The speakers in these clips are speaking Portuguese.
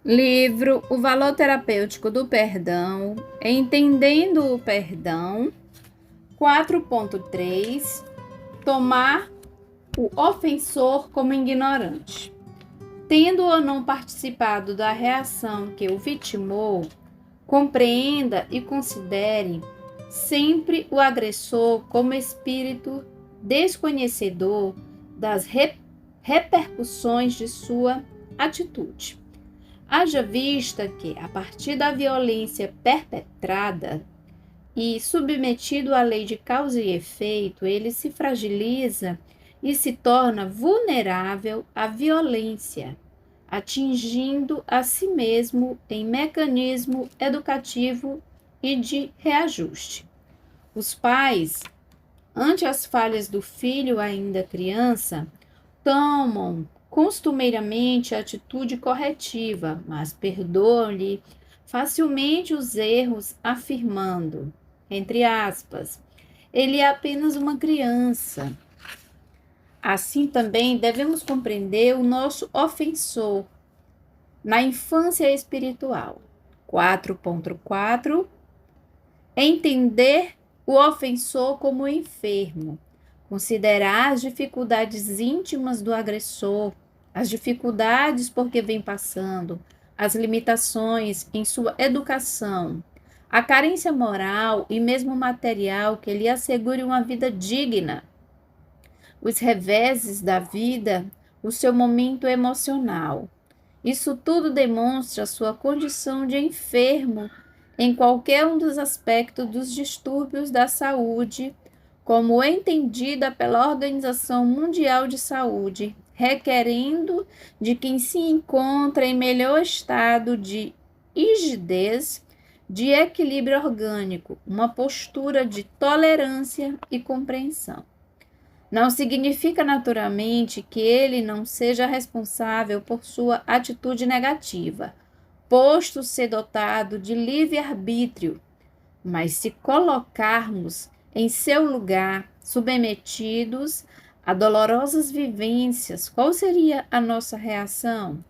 Livro O Valor Terapêutico do Perdão, Entendendo o Perdão, 4.3 Tomar o ofensor como ignorante. Tendo ou não participado da reação que o vitimou, compreenda e considere sempre o agressor como espírito desconhecedor das repercussões de sua atitude. Haja vista que, a partir da violência perpetrada e submetido à lei de causa e efeito, ele se fragiliza e se torna vulnerável à violência, atingindo a si mesmo em mecanismo educativo e de reajuste. Os pais, ante as falhas do filho ainda criança, tomam costumeiramente atitude corretiva, mas perdoam-lhe facilmente os erros, afirmando, entre aspas, ele é apenas uma criança. Assim também devemos compreender o nosso ofensor na infância espiritual. 4.4 Entender o ofensor como enfermo. Considerar as dificuldades íntimas do agressor, as dificuldades por que vem passando, as limitações em sua educação, a carência moral e mesmo material que lhe assegure uma vida digna, os reveses da vida, o seu momento emocional. Isso tudo demonstra sua condição de enfermo em qualquer um dos aspectos dos distúrbios da saúde, como entendida pela Organização Mundial de Saúde, requerendo de quem se encontra em melhor estado de rigidez, de equilíbrio orgânico, uma postura de tolerância e compreensão. Não significa naturalmente que ele não seja responsável por sua atitude negativa, posto ser dotado de livre-arbítrio, mas se colocarmos em seu lugar, submetidos a dolorosas vivências, qual seria a nossa reação?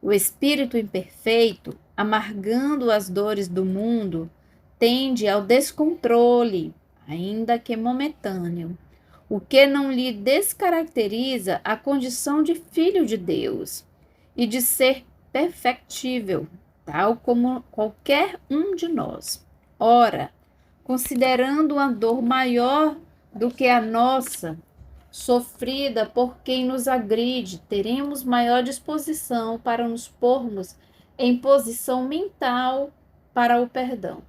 O espírito imperfeito, amargando as dores do mundo, tende ao descontrole, ainda que momentâneo, o que não lhe descaracteriza a condição de filho de Deus e de ser perfectível, tal como qualquer um de nós. Ora, considerando uma dor maior do que a nossa, sofrida por quem nos agride, teremos maior disposição para nos pormos em posição mental para o perdão.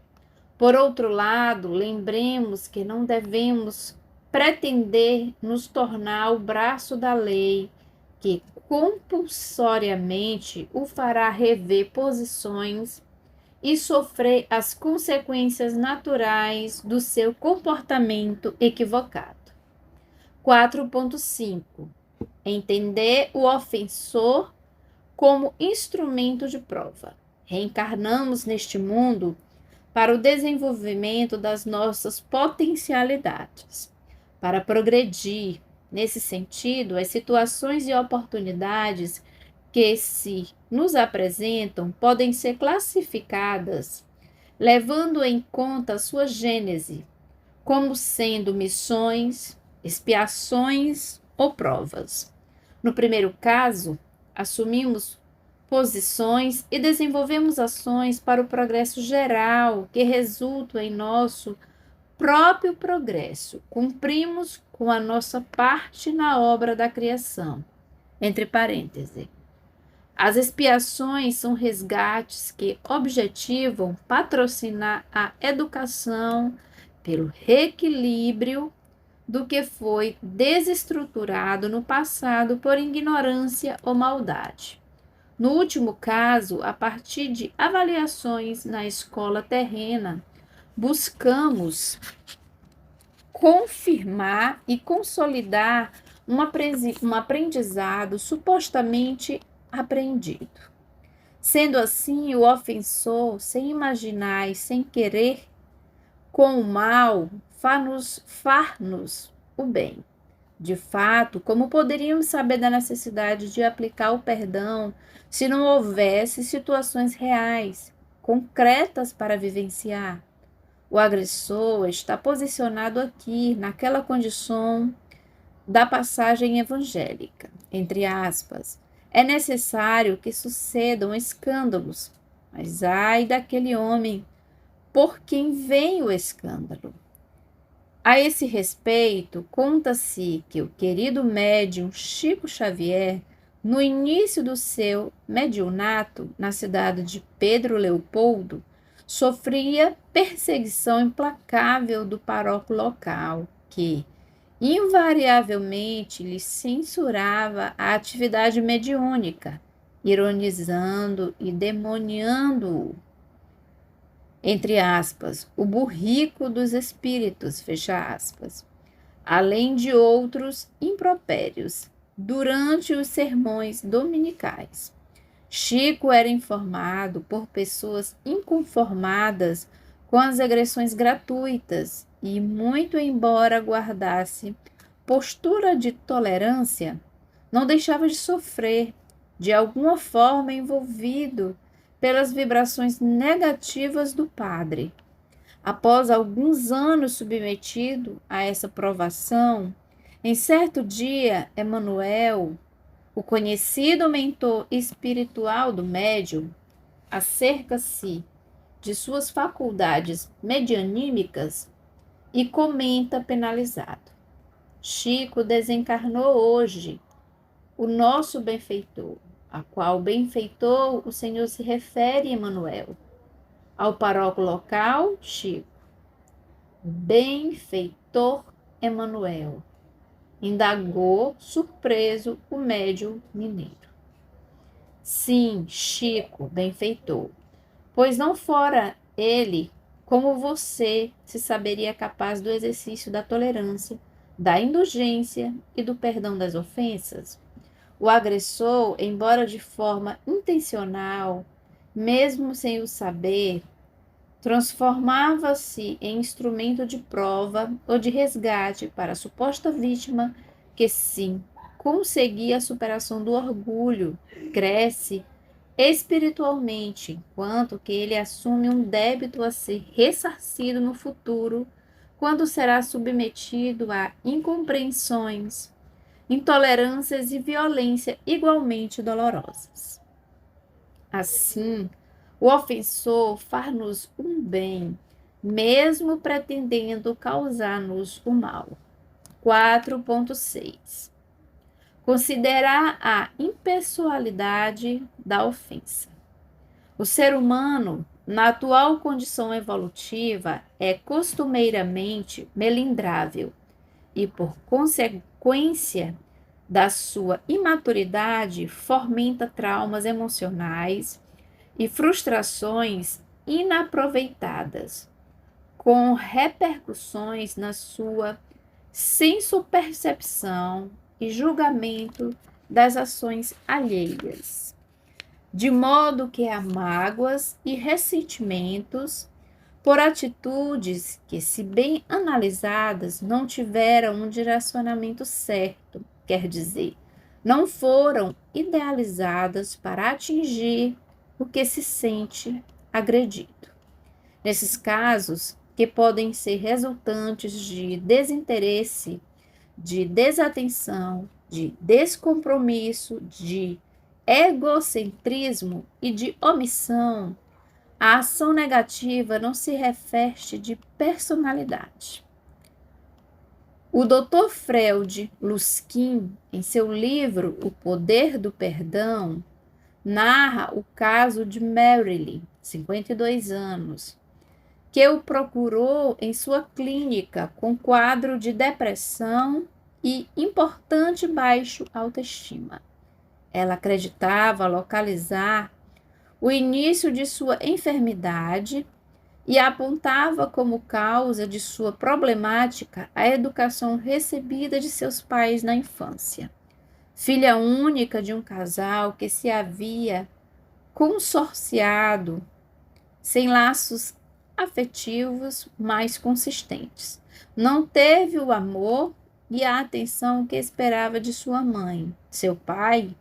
Por outro lado, lembremos que não devemos pretender nos tornar o braço da lei, que compulsoriamente o fará rever posições e sofrer as consequências naturais do seu comportamento equivocado. 4.5 Entender o ofensor como instrumento de prova. Reencarnamos neste mundo para o desenvolvimento das nossas potencialidades, para progredir. Nesse sentido, as situações e oportunidades que se nos apresentam podem ser classificadas, levando em conta a sua gênese, como sendo missões, expiações ou provas. No primeiro caso, assumimos posições e desenvolvemos ações para o progresso geral que resultam em nosso próprio progresso. Cumprimos com a nossa parte na obra da criação. Entre parênteses. As expiações são resgates que objetivam patrocinar a educação pelo reequilíbrio do que foi desestruturado no passado por ignorância ou maldade. No último caso, a partir de avaliações na escola terrena, buscamos confirmar e consolidar um aprendizado supostamente aprendido. Sendo assim, o ofensor, sem imaginar e sem querer, com o mal, far-nos o bem. De fato, como poderíamos saber da necessidade de aplicar o perdão se não houvesse situações reais, concretas para vivenciar? O agressor está posicionado aqui, naquela condição da passagem evangélica, entre aspas. É necessário que sucedam escândalos, mas ai daquele homem por quem vem o escândalo. A esse respeito, conta-se que o querido médium Chico Xavier, no início do seu mediunato na cidade de Pedro Leopoldo, sofria perseguição implacável do paróquio local, que invariavelmente lhe censurava a atividade mediúnica, ironizando e demoniando-o, entre aspas, o burrico dos espíritos, fecha aspas, além de outros impropérios, durante os sermões dominicais. Chico era informado por pessoas inconformadas com as agressões gratuitas e, muito embora guardasse postura de tolerância, não deixava de sofrer, de alguma forma envolvido pelas vibrações negativas do padre. Após alguns anos submetido a essa provação, em certo dia, Emanuel, o conhecido mentor espiritual do médium, acerca-se de suas faculdades medianímicas e comenta penalizado: Chico desencarnou hoje, o nosso benfeitor, a qual benfeitor o Senhor se refere, Emanuel. Ao paróquio local, Chico, benfeitor Emanuel, indagou surpreso o médium mineiro. Sim, Chico, benfeitor, pois não fora ele, como você, se saberia capaz do exercício da tolerância, da indulgência e do perdão das ofensas? O agressor, embora de forma intencional, mesmo sem o saber, transformava-se em instrumento de prova ou de resgate para a suposta vítima que, sim, conseguia a superação do orgulho, cresce espiritualmente, enquanto que ele assume um débito a ser ressarcido no futuro, quando será submetido a incompreensões, intolerâncias e violência igualmente dolorosas. Assim, o ofensor faz-nos um bem, mesmo pretendendo causar-nos o mal. 4.6. Considerar a impessoalidade da ofensa. O ser humano, na atual condição evolutiva, é costumeiramente melindrável e, por consequência da sua imaturidade, fomenta traumas emocionais e frustrações inaproveitadas, com repercussões na sua sensopercepção e julgamento das ações alheias, de modo que há mágoas e ressentimentos por atitudes que, se bem analisadas, não tiveram um direcionamento certo, quer dizer, não foram idealizadas para atingir o que se sente agredido. Nesses casos, que podem ser resultantes de desinteresse, de desatenção, de descompromisso, de egocentrismo e de omissão, a ação negativa não se reveste de personalidade. O Dr. Freud Luskin, em seu livro O Poder do Perdão, narra o caso de Marilyn, 52 anos, que o procurou em sua clínica com quadro de depressão e importante baixo autoestima. Ela acreditava localizar o início de sua enfermidade e apontava como causa de sua problemática a educação recebida de seus pais na infância. Filha única de um casal que se havia consorciado, sem laços afetivos mais consistentes. Não teve o amor e a atenção que esperava de sua mãe. Seu pai,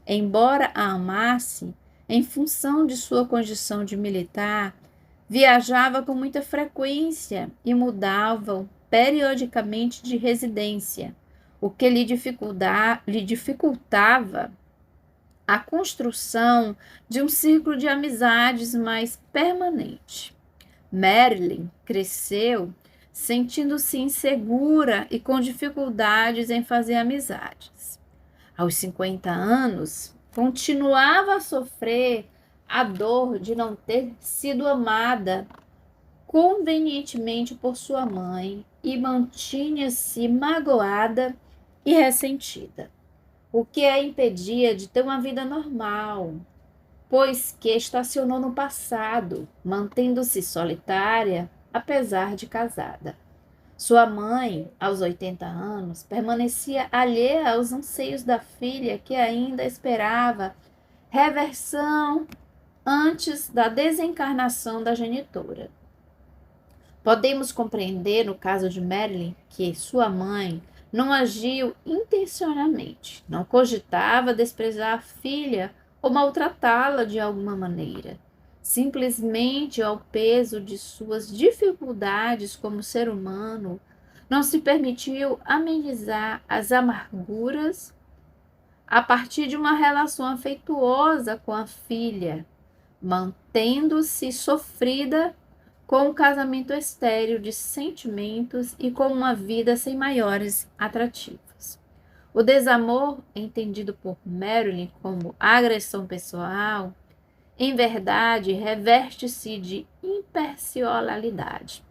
embora a amasse, em função de sua condição de militar, viajava com muita frequência e mudava periodicamente de residência, o que lhe dificultava a construção de um círculo de amizades mais permanente. Marilyn cresceu sentindo-se insegura e com dificuldades em fazer amizades. Aos 50 anos, continuava a sofrer a dor de não ter sido amada convenientemente por sua mãe e mantinha-se magoada e ressentida, o que a impedia de ter uma vida normal, pois que estacionou no passado, mantendo-se solitária, apesar de casada. Sua mãe, aos 80 anos, permanecia alheia aos anseios da filha que ainda esperava reversão antes da desencarnação da genitora. Podemos compreender, no caso de Marilyn, que sua mãe não agiu intencionalmente, não cogitava desprezar a filha ou maltratá-la de alguma maneira. Simplesmente ao peso de suas dificuldades como ser humano, não se permitiu amenizar as amarguras a partir de uma relação afetuosa com a filha, mantendo-se sofrida com um casamento estéril de sentimentos e com uma vida sem maiores atrativos. O desamor, entendido por Marilyn como agressão pessoal, em verdade reveste-se de impessoalidade,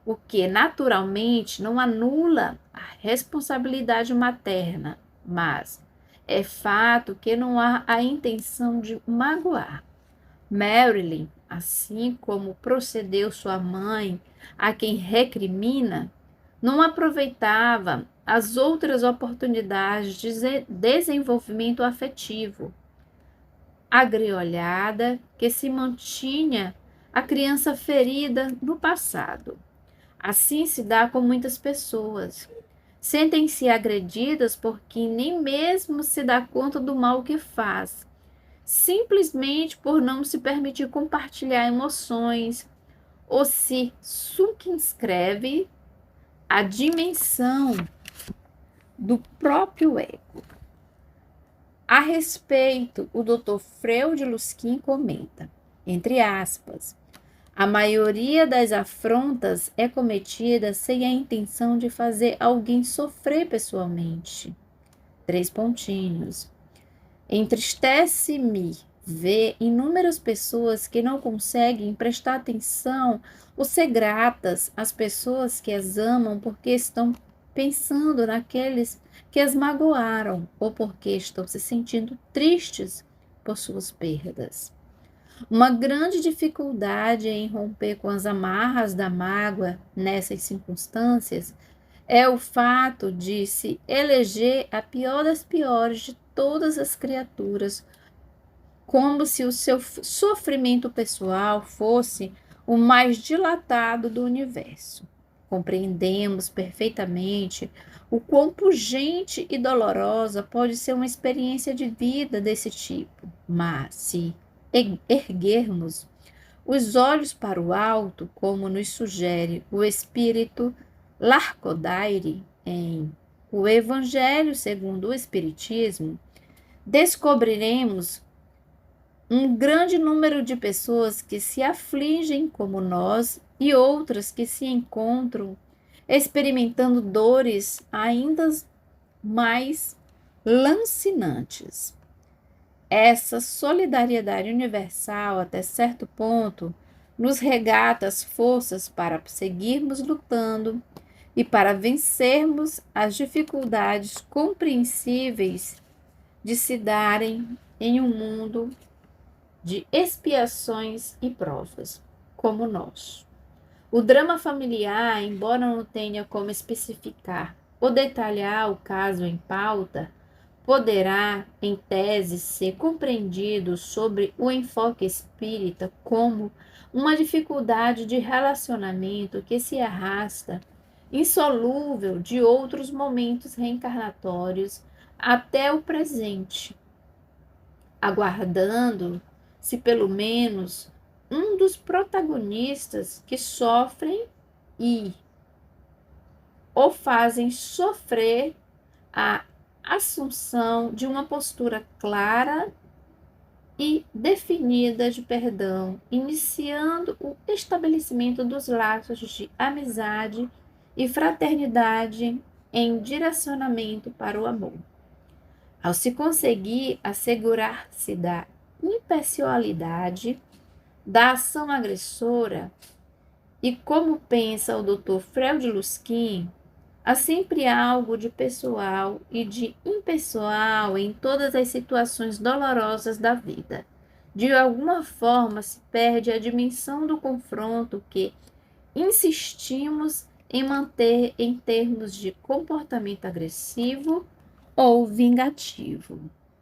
o que naturalmente não anula a responsabilidade materna, mas é fato que não há a intenção de magoar. Marilyn, assim como procedeu sua mãe, a quem recrimina, não aproveitava as outras oportunidades de desenvolvimento afetivo. Agriolhada que se mantinha a criança ferida no passado. Assim se dá com muitas pessoas. Sentem-se agredidas porque nem mesmo se dá conta do mal que faz, simplesmente por não se permitir compartilhar emoções ou se circunscreve à dimensão do próprio ego. A respeito, o Dr. Freud Luskin comenta, entre aspas, a maioria das afrontas é cometida sem a intenção de fazer alguém sofrer pessoalmente. 3 pontinhos. Entristece-me ver inúmeras pessoas que não conseguem prestar atenção ou ser gratas às pessoas que as amam porque estão pensando naqueles que as magoaram ou porque estão se sentindo tristes por suas perdas. Uma grande dificuldade em romper com as amarras da mágoa nessas circunstâncias é o fato de se eleger a pior das piores de todas as criaturas, como se o seu sofrimento pessoal fosse o mais dilatado do universo. Compreendemos perfeitamente o quão pungente e dolorosa pode ser uma experiência de vida desse tipo, mas se erguermos os olhos para o alto, como nos sugere o espírito Lacordaire em O Evangelho segundo o Espiritismo, descobriremos um grande número de pessoas que se afligem como nós e outras que se encontram experimentando dores ainda mais lancinantes. Essa solidariedade universal, até certo ponto, nos regata as forças para seguirmos lutando e para vencermos as dificuldades compreensíveis de se darem em um mundo de expiações e provas, como o nosso. O drama familiar, embora não tenha como especificar ou detalhar o caso em pauta, poderá, em tese, ser compreendido sobre o enfoque espírita como uma dificuldade de relacionamento que se arrasta, insolúvel de outros momentos reencarnatórios até o presente, aguardando-se pelo menos um dos protagonistas que sofrem e o fazem sofrer a assunção de uma postura clara e definida de perdão, iniciando o estabelecimento dos laços de amizade e fraternidade em direcionamento para o amor. Ao se conseguir assegurar-se da impessoalidade da ação agressora, e como pensa o Dr. Freud Luskin, há sempre algo de pessoal e de impessoal em todas as situações dolorosas da vida. De alguma forma se perde a dimensão do confronto que insistimos em manter em termos de comportamento agressivo ou vingativo.